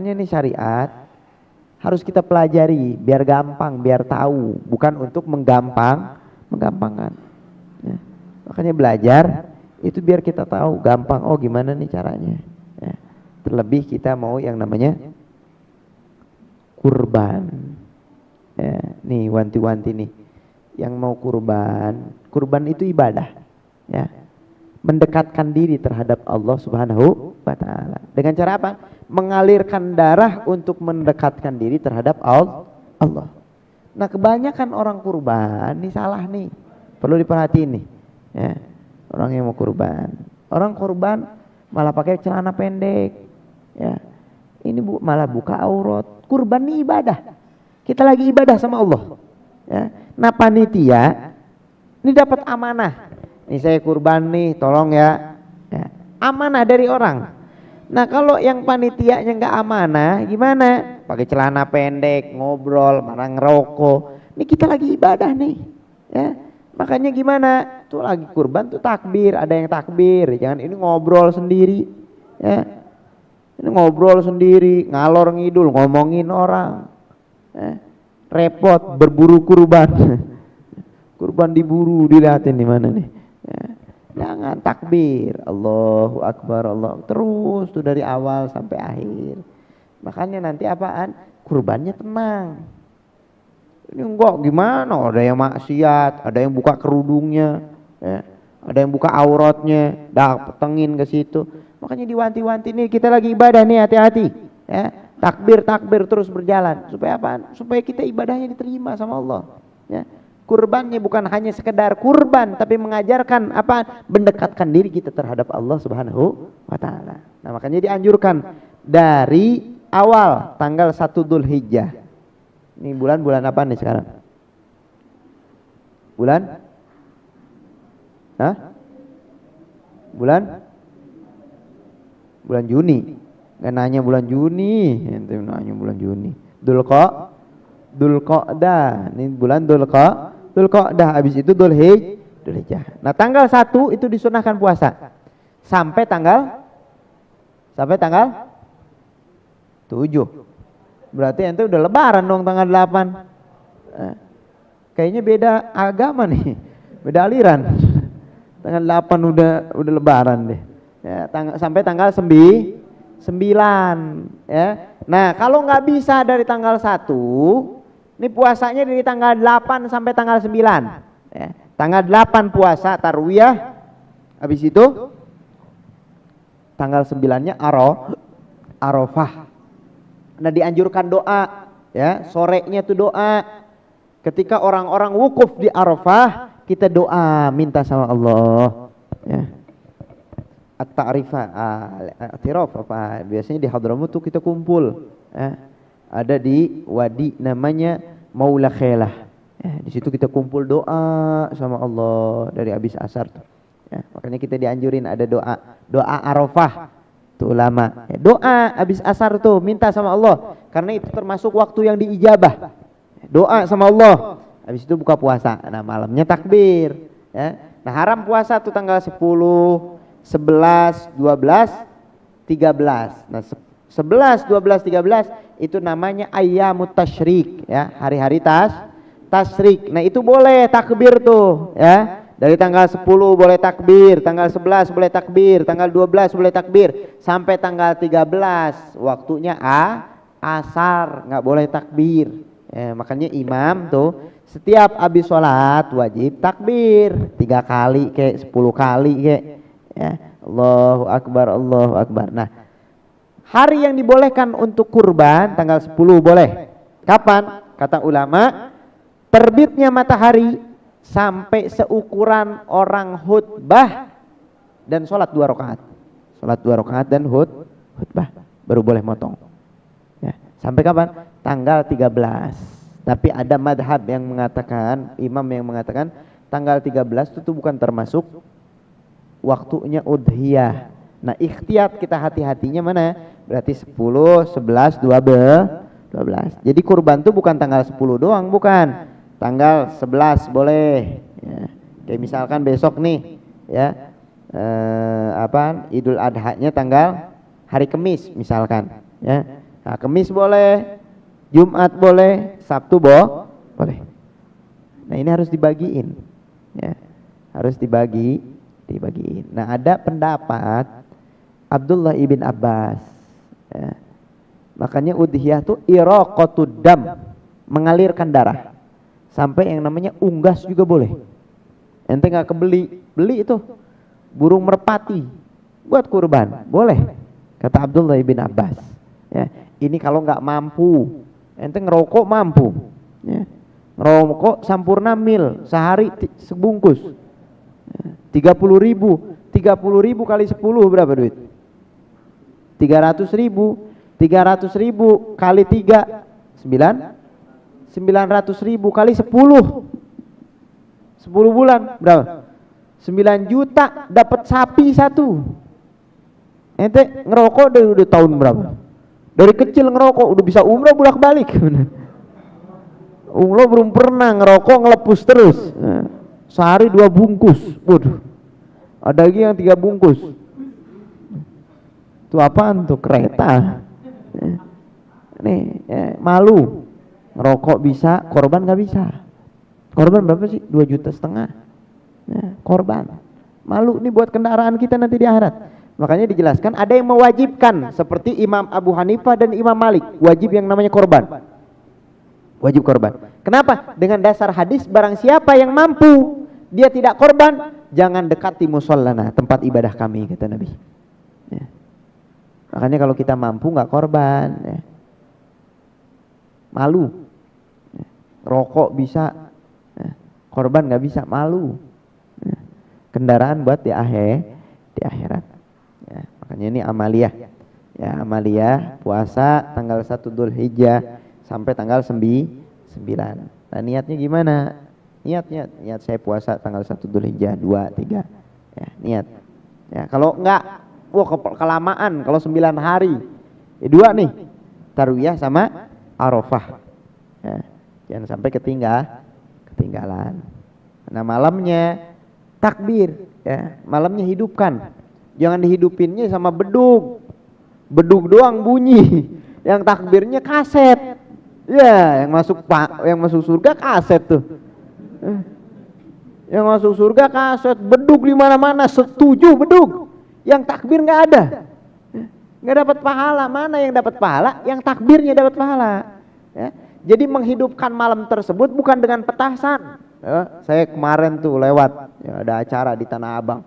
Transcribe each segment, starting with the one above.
Makanya ini syariat harus kita pelajari biar gampang, biar tahu, bukan untuk menggambangkan. Ya. Makanya belajar itu biar kita tahu gampang, oh gimana nih caranya. Ya. Terlebih kita mau yang namanya kurban. Ya, nih wanti-wanti nih, yang mau kurban itu ibadah. Ya. Mendekatkan diri terhadap Allah Subhanahu wa taala. Dengan cara apa? Mengalirkan darah untuk mendekatkan diri terhadap Allah. Nah, kebanyakan orang kurban ini salah nih. Perlu diperhatiin nih. Ya. Orang yang mau kurban. Orang kurban malah pakai celana pendek. Ya. Ini malah buka aurat. Kurban ini ibadah. Kita lagi ibadah sama Allah. Ya. Nah, panitia ini dapat amanah. Nih saya kurban nih, tolong ya. Ya. Amanah dari orang. Nah, kalau yang panitianya nggak amanah, gimana? Pakai celana pendek, ngobrol, malah ngerokok. Ini kita lagi ibadah nih, ya. Makanya gimana? Tuh lagi kurban tuh takbir, ada yang takbir, jangan ini ngobrol sendiri, ya. Ini ngobrol sendiri, ngalor ngidul, ngomongin orang, ya. Repot, berburu kurban, kurban diburu, dilihatin di mana nih. Ya. Jangan takbir, Allahu Akbar, Allah terus tuh dari awal sampai akhir. Makanya nanti apaan? Kurbannya tenang. Ini enggak gimana? Ada yang maksiat, ada yang buka kerudungnya, ya. Ada yang buka auratnya, petengin ke situ. Makanya diwanti-wanti nih, kita lagi ibadah nih, hati-hati. Ya. Takbir terus berjalan. Supaya apaan? Supaya kita ibadahnya diterima sama Allah. Ya. Kurbannya bukan hanya sekedar kurban, tapi mengajarkan apa? Mendekatkan diri kita terhadap Allah Subhanahu wa taala. Nah, makanya dianjurkan dari awal tanggal 1 Dzulhijjah. Ini bulan apa nih sekarang? Bulan? Hah? Bulan Juni. Nggak nanya bulan Juni, ente nanya bulan Juni. Dzulqa'dah. Ini bulan Dzulqa'dah, habis itu Dzulhijjah. Nah, tanggal 1 itu disunahkan puasa. Sampai tanggal 7. Berarti ente udah lebaran dong tanggal 8. Kayaknya beda agama nih. Beda aliran. Tanggal 8 udah lebaran deh. Ya, sampai tanggal 9, ya. Nah, kalau nggak bisa dari tanggal 1, ini puasanya dari tanggal 8 sampai tanggal 9. Ya. Tanggal 8 puasa tarwiyah, habis itu tanggal 9-nya Arafah. Nah, dianjurkan doa, ya, sorenya tuh doa. Ketika orang-orang wukuf di Arafah, kita doa minta sama Allah, ya. At-ta'rifah, i'tiraf apa biasanya di Hadramut tuh kita kumpul, ya. Ada di wadi namanya Maula Khailah, ya. Di situ kita kumpul doa sama Allah dari habis asar tuh, ya. Makanya kita dianjurin ada doa Arafah tuh ulama, ya. Doa habis asar tuh minta sama Allah karena itu termasuk waktu yang diijabah. Doa sama Allah, habis itu buka puasa. Nah, malamnya takbir, ya. Nah, haram puasa tuh tanggal 10, 11, 12, 13. Nah, 11, 12, 13 itu namanya ayyamut tasyrik, ya, hari-hari tasyrik. Nah, itu boleh takbir tuh, ya. Dari tanggal 10 boleh takbir, tanggal 11 boleh takbir, tanggal 12 boleh takbir, sampai tanggal 13 waktunya asar nggak boleh takbir. Ya, makanya imam tuh setiap habis sholat wajib takbir 3 kali kayak 10 kali kayak, ya. Allahu Akbar, Allahu Akbar. Nah, hari yang dibolehkan untuk kurban tanggal 10 boleh. Kapan? Kata ulama, terbitnya matahari sampai seukuran orang khutbah dan sholat 2 rakaat. Sholat 2 rakaat dan khutbah baru boleh motong. Ya. Sampai kapan? Tanggal 13. Tapi ada madhab yang mengatakan, imam yang mengatakan tanggal 13 itu bukan termasuk waktunya udhiyah. Nah, ikhtiyat kita hati-hatinya mana? Berarti 10, 11, 12. Jadi kurban tuh bukan tanggal 10 doang, bukan. Tanggal 11 boleh, ya. Kayak misalkan besok nih, ya, Idul Adha-nya tanggal hari Kamis misalkan, ya. Nah, Kemis boleh, Jumat boleh, Sabtu boleh. Nah, ini harus dibagiin. Ya. Harus dibagiin. Nah, ada pendapat Abdullah ibn Abbas. Ya. Makanya udhiyah itu iraqatud dam, mengalirkan darah. Sampai yang namanya unggas juga boleh. Ente nggak beli itu burung merpati buat kurban, boleh. Kata Abdullah ibn Abbas. Ya, ini kalau nggak mampu, ente ngerokok mampu. Ya. Ngerokok sampurna mil sehari sebungkus. 30.000 kali 10 berapa duit? 300.000 kali 3 900.000 kali 10 bulan berapa? 9 juta dapat sapi satu. Ente ngerokok dari udah tahun berapa? Dari kecil ngerokok udah bisa umroh bolak-balik. Umroh belum pernah ngerokok ngelepus terus. Sehari 2 bungkus. Waduh. Ada lagi yang 3 bungkus. Itu apaan tuh? Kereta. Nih, malu. Ngerokok bisa, korban nggak bisa. Korban berapa sih? 2,5 juta. Korban. Malu nih buat kendaraan kita nanti di akhirat. Makanya dijelaskan ada yang mewajibkan seperti Imam Abu Hanifah dan Imam Malik, wajib yang namanya korban. Wajib korban. Kenapa? Dengan dasar hadis barang siapa yang mampu dia tidak korban, jangan dekati mushollana, tempat ibadah kami, kata Nabi. Ya. Makanya kalau kita mampu nggak korban, ya. Malu. Ya. Rokok bisa, ya. Korban nggak bisa, malu. Ya. Kendaraan buat di akhirat. Ya. Makanya ini amaliyah. Ya, amaliyah puasa tanggal 1 Dzulhijjah sampai tanggal 9. Nah, niatnya gimana? Niat saya puasa tanggal 1 Dzulhijjah 2, 3. Ya, niat. Ya, kalau enggak, kelamaan kalau 9 hari. 2 nih. Tarwiyah sama Arafah. Ya, jangan sampai ketinggalan. Nah, malamnya takbir, ya. Malamnya hidupkan. Jangan dihidupinnya sama bedug. Bedug doang bunyi. Yang takbirnya kaset. Ya, yang masuk surga kaset tuh. Yang masuk surga kaset, bedug di mana-mana, setuju bedug. Yang takbir nggak ada, nggak dapat pahala. Mana yang dapat pahala? Yang takbirnya dapat pahala. Ya. Jadi menghidupkan malam tersebut bukan dengan petasan. Ya, saya kemarin tuh lewat, ya, ada acara di Tanah Abang.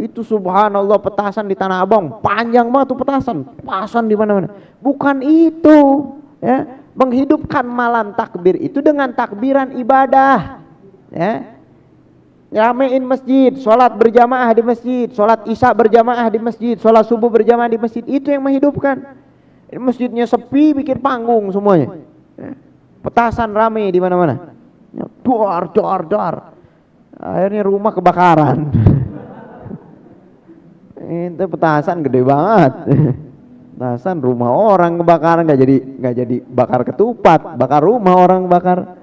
Itu subhanallah petasan di Tanah Abang panjang banget tuh petasan di mana-mana. Bukan itu, ya. Menghidupkan malam takbir itu dengan takbiran ibadah. Ya. Ramein masjid, sholat berjamaah di masjid, sholat isya berjamaah di masjid, sholat subuh berjamaah di masjid, itu yang menghidupkan. Masjidnya sepi, bikin panggung semuanya. Petasan rame di mana-mana. Dor. Akhirnya rumah kebakaran. Itu petasan gede banget. Petasan rumah orang kebakaran, nggak jadi bakar ketupat, bakar rumah orang bakar.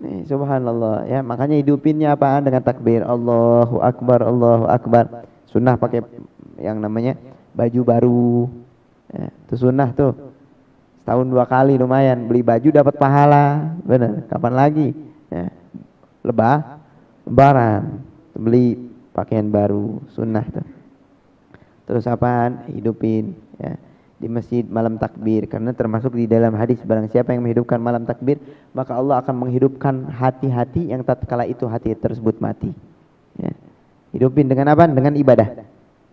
Nih, subhanallah, ya. Makanya hidupinnya apaan? Dengan takbir Allahu Akbar, Allahu Akbar. Sunnah pakai yang namanya baju baru, ya, itu sunnah tuh. Setahun 2 kali lumayan, beli baju dapat pahala. Bener. Kapan lagi? Ya. Lebaran beli pakaian baru, sunnah tuh. Terus apaan? Hidupin, ya, di masjid malam takbir, karena termasuk di dalam hadis barang siapa yang menghidupkan malam takbir maka Allah akan menghidupkan hati-hati yang tatkala itu hati tersebut mati. Ya. Hidupin dengan apa? Dengan ibadah,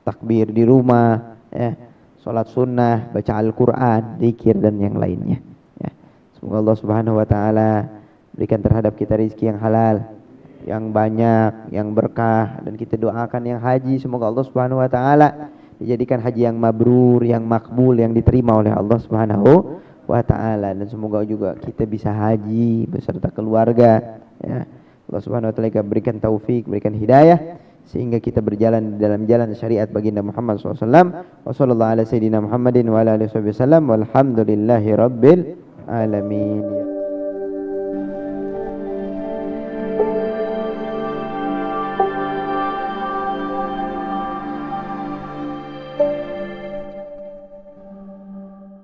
takbir di rumah, ya, sholat sunnah, baca Al-Quran, zikir dan yang lainnya. Ya. Semoga Allah Subhanahu Wa Taala berikan terhadap kita rezeki yang halal, yang banyak, yang berkah, dan kita doakan yang haji semoga Allah Subhanahu Wa Taala dijadikan haji yang mabrur, yang makbul, yang diterima oleh Allah Subhanahu wa Ta'ala, dan semoga juga kita bisa haji beserta keluarga, ya. Allah Subhanahu wa Ta'ala berikan taufik, berikan hidayah sehingga kita berjalan di dalam jalan syariat baginda Muhammad SAW. Wassallallahu ala sayyidina Muhammadin wa ala alihi wasallam walhamdulillahi rabbil alamin.